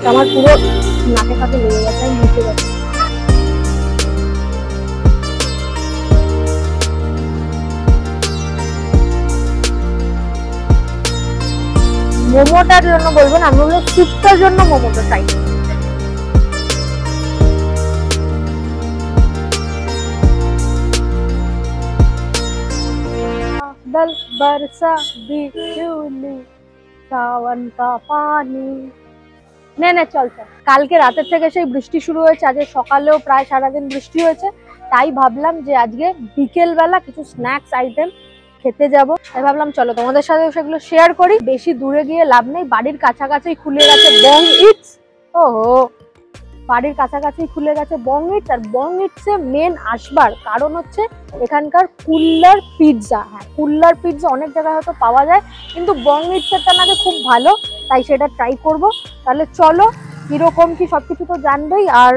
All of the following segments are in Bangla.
আমার পুরো নাকে কাছে লেগে গেছে, আমি বুঝতে পারছি। মোমোটার জন্য বলবেন, আমি বলবো স্যুপটার জন্য মোমোটা চাই। बादल बरसा बिजली सावन का पानी। নে নে চল চল। কালকে রাতের থেকে সেই বৃষ্টি শুরু হয়েছে, আজকে সকালেও প্রায় সারাদিন বৃষ্টি হয়েছে। তাই ভাবলাম যে আজকে বিকেল বেলা কিছু স্ন্যাক্স আইটেম খেতে যাব। তাই ভাবলাম চলো তোমাদের সাথে সেগুলো শেয়ার করি। বেশি দূরে গিয়ে লাভ নেই, বাড়ির কাছাকাছি খুলে গেছে বং ইটস। ওহো, বাড়ির কাছাকাছি খুলে গেছে বং ইটস। আর বং ইটসে মেন আসবার কারণ হচ্ছে এখানকার কুল্লার পিৎজা। হ্যাঁ, কুল্লার পিৎজা অনেক জায়গায় হয়তো পাওয়া যায়, কিন্তু বং ইটসেরটা নাকি খুব ভালো, তাই সেটা ট্রাই করব। তাহলে চলো, কিরকম কি সবকিছু তো জানবেই, আর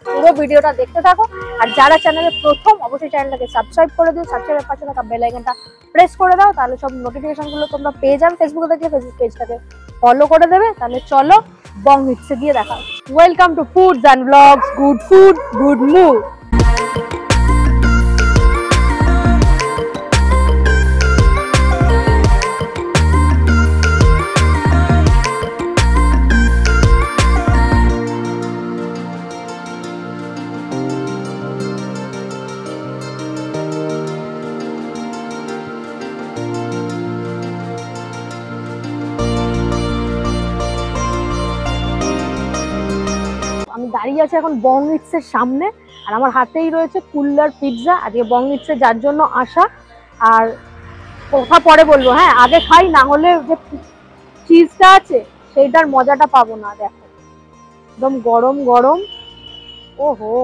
পুরো ভিডিওটা দেখতে থাকো। আর যারা চ্যানেলে প্রথম, অবশ্যই চ্যানেলটাকে সাবস্ক্রাইব করে দিও, সাবস্ক্রাইবের পাশে থাকা বেল আইকনটা প্রেস করে দাও, তাহলে সব নোটিফিকেশনগুলো তোমরা পেয়ে যাবে। ফেসবুকে দেখলে ফেসবুক পেজটাকে ফলো করে দেবে। তাহলে চলো বং ইটসে গিয়ে দেখা। Welcome to foods and blogs, good food good mood. দাঁড়িয়ে আছে এখন বং ইটসের সামনে, আর আমার হাতেই রয়েছে কুল্লার পিৎজা। আজকে বং ইটসে যার জন্য আসা, আর কথা পরে বলবো। হ্যাঁ, আগে খাই, না হলে যে চিজটা আছে সেইটার মজাটা পাবো না। দেখো একদম গরম গরম। ওহো,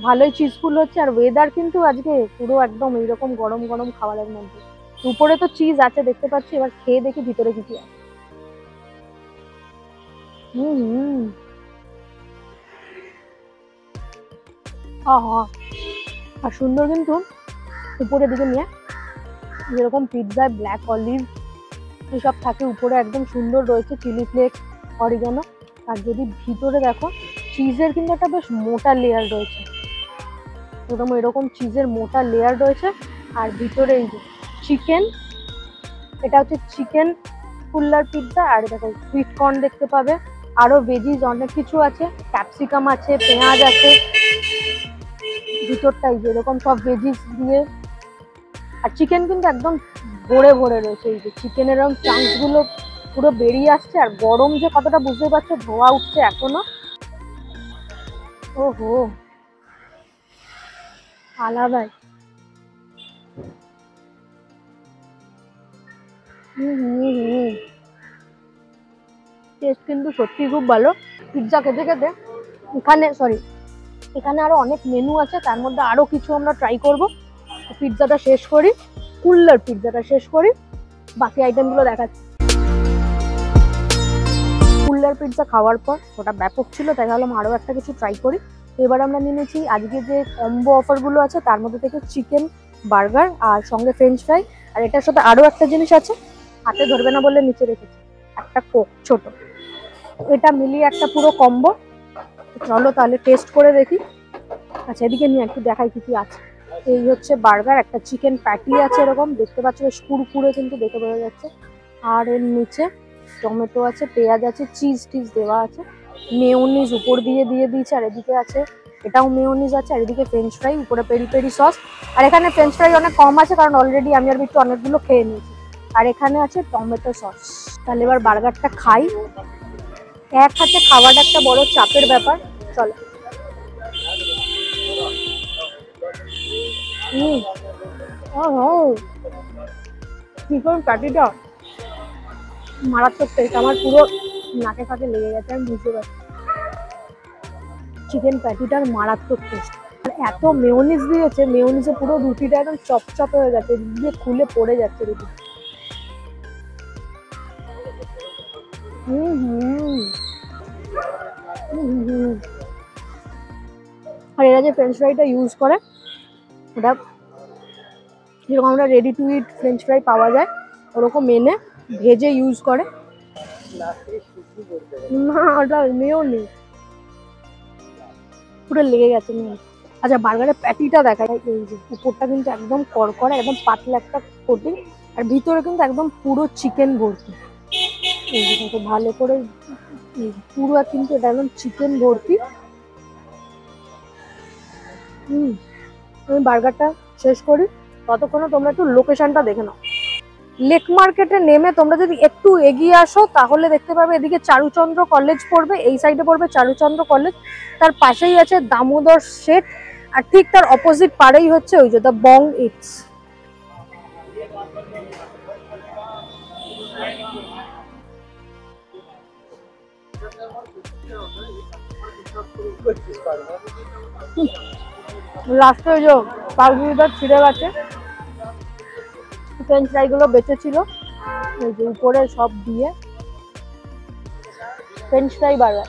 ভালোই চিজফুল হচ্ছে। আর ওয়েদার কিন্তু আজকে পুরো একদম এইরকম গরম গরম খাবারের মধ্যে। উপরে তো চিজ আছে দেখতে পাচ্ছি, এবার খেয়ে দেখি ভিতরে কি কি আছে। হুম, আর সুন্দর কিন্তু উপরের দিকে নিয়ে, যেরকম পিৎজায় ব্ল্যাক অলিভ এসব থাকে, উপরে একদম সুন্দর রয়েছে চিলি ফ্লেক্স, অরিগানো। আর যদি ভিতরে দেখো, চিজের কিন্তু একটা বেশ মোটা লেয়ার রয়েছে, এরকম চিজের মোটা লেয়ার রয়েছে। আর ভিতরে এই যে চিকেন, এটা হচ্ছে চিকেন কুল্লার পিৎজা। আর দেখো সুইট কর্ন দেখতে পাবে, আরো ভেজিস অনেক কিছু আছে, ক্যাপসিকাম আছে, পেঁয়াজ আছে ভিতরটাই, যেরকম সব ভেজিস দিয়ে। আর চিকেন কিন্তু একদম ভরে ভরে রয়েছে, এই যে চিকেনের এরকম চাংস গুলো পুরো বেরিয়ে আসছে। আর গরম যে কতটা বুঝতে পারছো, ধোয়া উঠছে এখনো। ওহো, আলাদাই। টেস্ট কিন্তু সত্যি খুব ভালো। পিৎজা খেতে খেতে এখানে আরো অনেক মেনু আছে, তার মধ্যে আরো কিছু আমরা ট্রাই করব। পিৎজাটা শেষ করি, কুল্লার পিৎজাটা শেষ করি, বাকি আইটেমগুলো দেখাচ্ছি। কুল্লার পিৎজা খাওয়ার পর ওটা ব্যাপক ছিল, তাই ভাবলাম আরো একটা কিছু ট্রাই করি। এবার আমরা নিয়েছি আজকে যে কম্বো অফারগুলো আছে তার মধ্যে থেকে চিকেন বার্গার আর সঙ্গে ফ্রেঞ্চ ফ্রাই। আর এটার সাথে আরো একটা জিনিস আছে, হাতে ধরবে না বলে নিচে রেখেছি, একটা কোক ছোট। এটা মিলিয়ে একটা পুরো কম্বো। চলো তাহলে টেস্ট করে দেখি। আচ্ছা, এদিকে নিয়ে একটু দেখাই কি কি আছে। এই হচ্ছে বার্গার, একটা চিকেন প্যাটি আছে, এরকম দেখতে পাচ্ছ বেশ কুড়কুড়ে কিন্তু দেখে বোঝা যাচ্ছে। আর এর নিচে টমেটো আছে, পেঁয়াজ আছে, চিজ টিজ দেওয়া আছে, মেয়োনিজ উপর দিয়ে দিয়েছে। আর এদিকে আছে, এটাও মেয়োনিজ আছে। আর এদিকে ফ্রেঞ্চ ফ্রাই, উপরে পেরি পেরি সস। আর এখানে ফ্রেঞ্চ ফ্রাই অনেক কম আছে, কারণ অলরেডি আমি আর একটু অনেকগুলো খেয়ে নিয়েছি। আর এখানে আছে টমেটো সস। তাহলে এবার বার্গারটা খাই। এক হাতে খাওয়াটা একটা বড় চাপের ব্যাপার। চলো। চিকেন প্যাটিটা মারাত্মক টেস্ট, আমার পুরো নাকে কাছে লেগে গেছে, আমি বুঝতে পারছি। চিকেন প্যাটিটার মারাত্মক টেস্ট। আর এত মেয়োনিজ দিয়েছে, মেয়োনিজে পুরো রুটিটা একদম চপচপ হয়ে গেছে, দিয়ে খুলে পড়ে যাচ্ছে রুটি। আর এরা যে ফ্রেঞ্চ ফ্রাইটা ইউজ করে ওটা যেরকম আমরা ready to it French fry পাওয়া যায় ওরকম এনে ভেজে ইউজ করে। না ওটা এমনিও নেই, পুরো লেগে গেছে নুন। আচ্ছা বার্গারের প্যাটিটা দেখা যায়, এই যে উপরটা কিন্তু একদম কড়কড়া, একদম পাতলা একটা কোটিং, আর ভিতরে কিন্তু একদম পুরো চিকেন ভর্তি। এই যে দেখো ভালো করে পুরো কিন্তু এটা একদম চিকেন ভর্তি। আমি বার্গারটা শেষ করি, ততক্ষণে তোমরা একটু লোকেশনটা দেখে নাও। লেক মার্কেটে নেমে তোমরা যদি একটু এগিয়ে আসো তাহলে দেখতে পাবে এদিকে চারুচন্দ্র কলেজ পড়বে, এই সাইডে পড়বে চারুচন্দ্র কলেজ, তার পাশেই আছে দামোদর শেঠ, আর ঠিক তার অপোজিট পাড়েই হচ্ছে ওই যে দ্য বং ইটস। লাস্টে ওই যে পাউরুটিটা ছিঁড়ে গেছে, ফ্রেঞ্চ ফ্রাই গুলো বেঁচে ছিল, এই যে উপরে সব দিয়ে ফ্রেঞ্চ ফ্রাই বার্গার।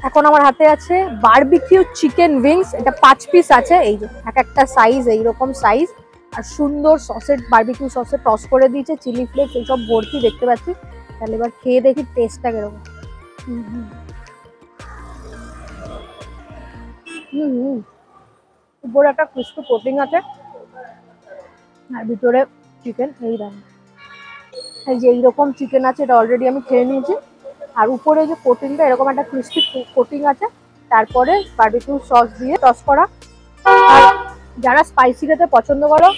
এখন আমার হাতে আছে বারবিকিউ চিকেন উইংস, এটা 5 পিস আছে, এই যে এক একটা সাইজ এইরকম সাইজ, আর সুন্দর সসের বারবিকিউ সসে টস করে দিয়েছে, চিলি ফ্লেক্স এইসব ভর্তি দেখতে পাচ্ছি। তাহলে এবার খেয়ে দেখি টেস্টটা কিরকম। উপরে একটা ক্রিস্পি কোটিং আছে আর ভিতরে চিকেন, এই দাম এই যে এইরকম চিকেন আছে, এটা অলরেডি আমি খেয়ে নিয়েছি। আর উপরে যে কোটিংটা এরকম একটা ক্রিস্পি কোটিং আছে, তারপরে বারবিকিউ সস দিয়ে টস করা। আর যারা স্পাইসি খেতে পছন্দ করো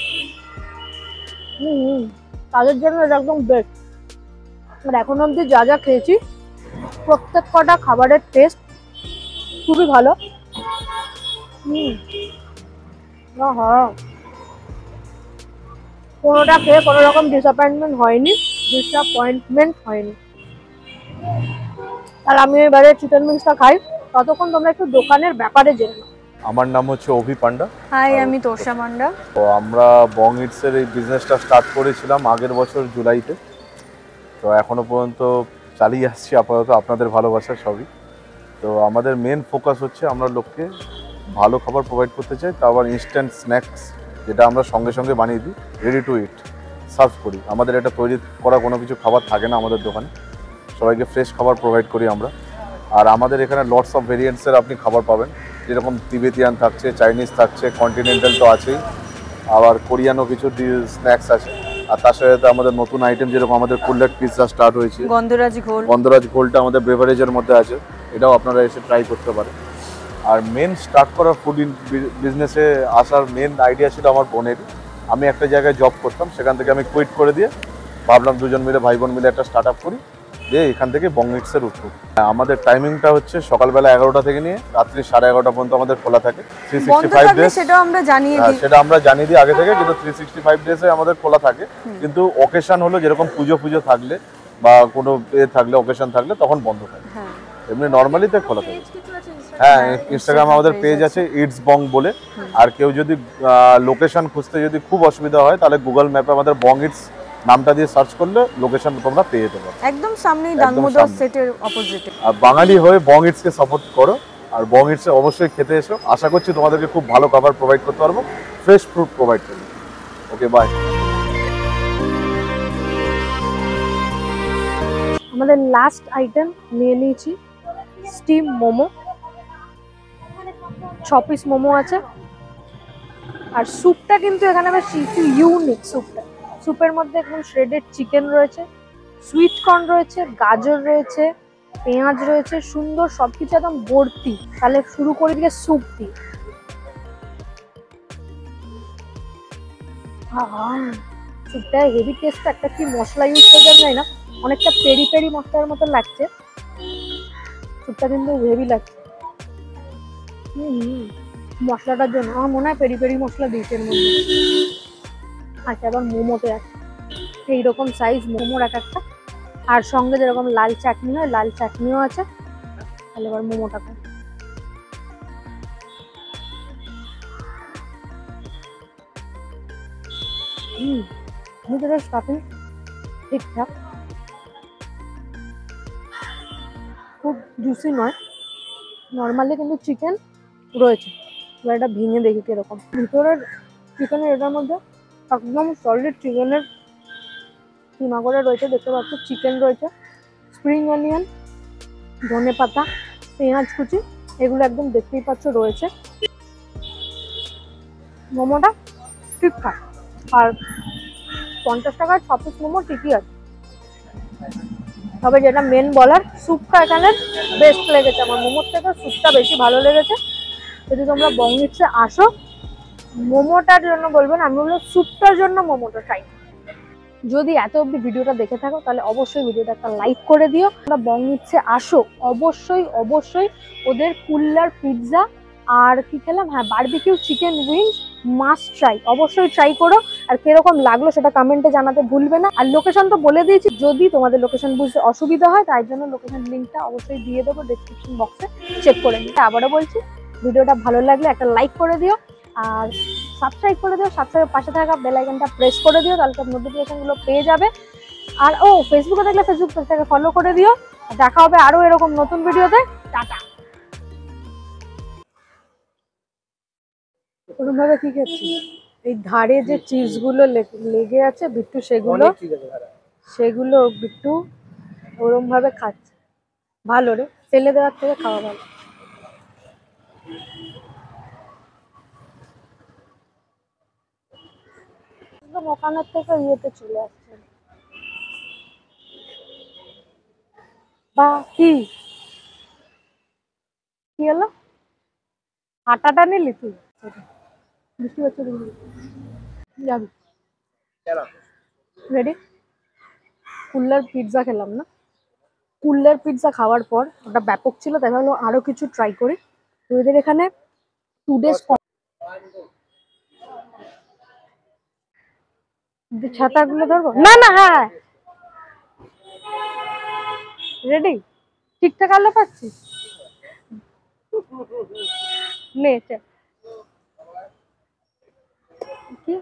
তাদের জন্য এটা একদম বেস্ট। আর এখন অবধি যা যা খেয়েছি প্রত্যেক কটা খাবারের টেস্ট খুবই ভালো। কোনোটা খেয়ে কোনো রকম ডিসঅ্যাপয়েন্টমেন্ট হয়নি। তাহলে আমি এবারে চিকেন উইংসটা খাই, ততক্ষণ তোমরা একটু দোকানের ব্যাপারে জেনে নাও। আমার নাম হচ্ছে অভি পান্ডা। হাই, আমি তোষা মান্ডা। তো আমরা বং ইটসের এই বিজনেসটা স্টার্ট করেছিলাম আগের বছর জুলাইতে, তো এখনো পর্যন্ত চালিয়ে আসছি আপাতত আপনাদের ভালোবাসার সবই। তো আমাদের মেন ফোকাস হচ্ছে আমরা লোককে ভালো খাবার প্রোভাইড করতে চাই, তা আবার ইনস্ট্যান্ট স্ন্যাক্স যেটা আমরা সঙ্গে সঙ্গে বানিয়ে দিই, রেডি টু ইট সার্ভ করি। আমাদের এটা তৈরি করা কোনো কিছু খাবার থাকে না আমাদের দোকানে, সবাইকে ফ্রেশ খাবার প্রোভাইড করি আমরা। আর আমাদের এখানে লটস অফ ভেরিয়েন্টসের আপনি খাবার পাবেন, যেরকম তিবেতিয়ান থাকছে, চাইনিজ থাকছে, কন্টিনেন্টাল তো আছেই, আবার কোরিয়ানও কিছু স্ন্যাক্স আছে। আর তার সাথে আমাদের নতুন আইটেম যেরকম আমাদের কুললেট পিৎজা স্টার্ট হয়েছে, গন্ধরাজ ঘোলটা আমাদের বেভারেজের মধ্যে আছে, এটাও আপনারা এসে ট্রাই করতে পারেন। আর মেন স্টার্ট করার ফুড বিজনেসে আসার মেন আইডিয়া ছিল আমার বোনেরই। আমি একটা জায়গায় জব করতাম, সেখান থেকে আমি কুইট করে দিয়ে ভাবলাম দুজন মিলে ভাই বোন মিলে একটা স্টার্ট আপ করি, দিয়ে এখান থেকে বং ইটসের উঠবো। আমাদের টাইমিংটা হচ্ছে সকালবেলা 11টা থেকে নিয়ে রাত্রি 11:30 পর্যন্ত আমাদের খোলা থাকে। 365 ডেজ সেটা আমরা জানিয়ে দিই আগে থেকে, কিন্তু 365 ডেজে আমাদের খোলা থাকে। কিন্তু অকেশন হলো যেরকম পুজো থাকলে বা কোনো থাকলে অকেশন থাকলে তখন বন্ধ থাকে, এমনি নর্মালিতে খোলা থাকে। হ্যাঁ, ইনস্টাগ্রামে আমাদের পেজ আছে ইটস বং বলে। আর কেউ যদি লোকেশন খুঁজতে যদি খুব অসুবিধা হয় তাহলে গুগল ম্যাপে আমাদের বং ইটস নামটা দিয়ে সার্চ করলে লোকেশন তোমরা পেয়ে যেতে পারো, একদম সামনেই দামোদর সেটের অপোজিটে। আর বাঙালি হয়ে বং ইটস কে সাপোর্ট করো, আর বং ইটস অবশ্যই খেতে এসো। আশা করছি তোমাদেরকে খুব ভালো খাবার প্রোভাইড করতে পারবো, ফ্রেশ ফ্রুট প্রোভাইড করবো। ওকে, বাই। আমাদের লাস্ট আইটেম নিয়ে নিয়েছি স্টিম মোমো, 6 পিস মোমো আছে। আর স্যুপটা কিন্তু এখানে বেশ ইউনিক। স্যুপের মধ্যে একদম শ্রেডেড চিকেন রয়েছে, সুইট কর্ন রয়েছে, গাজর রয়েছে, পেঁয়াজ রয়েছে, সুন্দর সবকিছু একদম ভর্তি। তাহলে শুরু করে দিয়ে স্যুপ দিয়ে। স্যুপটা হেভি টেস্ট, একটা কি মশলা ইউজ করে যায় না, অনেকটা পেরি পেরি মশলার মতো লাগছে। স্যুপটা কিন্তু হেভি লাগছে। মশলাটার জন্য আমার মনে হয় পেরি পেরি মশলা দিয়েছে এর মধ্যে। আচ্ছা, এবার মোমোতে আছে এইরকম সাইজ মোমোর এক একটা, আর সঙ্গে যেরকম লাল চাটনি হয় লাল চাটনিও আছে। তাহলে এবার মোমোটা খাই। ভিতরে স্টাফিং ঠিকঠাক, খুব জুসি নয়, নর্মালি কিন্তু চিকেন রয়েছে। এবার এটা ভেঙে দেখি কিরকম। ভিতরের চিকেনের এটার মধ্যে একদম সলিড চিকেনের কিমা করে রয়েছে, দেখতে পাচ্ছ। চিকেন রয়েছে, স্প্রিং অনিয়ন, ধনে পাতা, পেঁয়াজ কুচি, এগুলো একদম দেখতেই পাচ্ছ রয়েছে। মোমোটা ঠিকঠাক, আর 50 টাকার 6 পিস মোমো ঠিকই আছে। তবে যেটা মেন বলার, স্যুপটা এখানে বেস্ট লেগেছে আমার, মোমোর থেকে স্যুপটা বেশি ভালো লেগেছে। যদি তোমরা বঙ্গিটসে আসো, মোমোটার জন্য বলবো না, আমি বলবো স্যুপটার জন্য মোমোটা ট্রাই। যদি এত অবধি ভিডিওটা দেখে থাকো তাহলে অবশ্যই ভিডিওটা একটা লাইক করে দিও। তোমরা বঙ্গিটসে আসো, অবশ্যই অবশ্যই ওদের কুল্লার পিৎজা আর কি খেলাম, হ্যাঁ barbecue chicken wings must try, অবশ্যই ট্রাই করো। আর কিরকম লাগলো সেটা কমেন্টে জানাতে ভুলবে না। আর লোকেশন তো বলে দিয়েছি, যদি তোমাদের লোকেশন বুঝতে অসুবিধা হয় তাই জন্য লোকেশন লিঙ্কটা অবশ্যই দিয়ে দেবো ডেসক্রিপশন বক্সে, চেক করে নিতে। আবারও বলছি, ভিডিওটা ভালো লাগলে একটা লাইক করে দিও আর সাবস্ক্রাইব করে দিও, সাবস্ক্রাইবের পাশে থাকা বেল আইকনটা প্রেস করে দিও, তাহলে সব নোটিফিকেশনগুলো পেয়ে যাবে। আর ফেসবুকে দেখলে ফেসবুক পেজটাকে ফলো করে দিও। দেখা হবে আরো এরকম নতুন ভিডিওতে। টাটা। ওরকম ভাবে কি খাচ্ছি, এই ধারে যে চিজগুলো লেগে আছে বিট্টু, সেগুলো বিট্টু ওরম ভাবে খাচ্ছে। ভালো রে, ফেলে দেওয়ার থেকে খাওয়া ভালো। ওখানের থেকে ইয়েতে চলে আসছে। বা কি কি হলো, আটাটা নিলি তুই? বৃষ্টি হচ্ছে, যাবি রেডি? কুল্লার পিৎজা খেলাম না, কুল্লার পিৎজা খাওয়ার পর ওটা ব্যাপক ছিল, তাই ভাবলাম আরো কিছু ট্রাই করি। তো এদের এখানে 2 days ছাতাগুলো ধরবো না না, হ্যাঁ রেডি, ঠিকঠাক আলো পাচ্ছিস? নে কি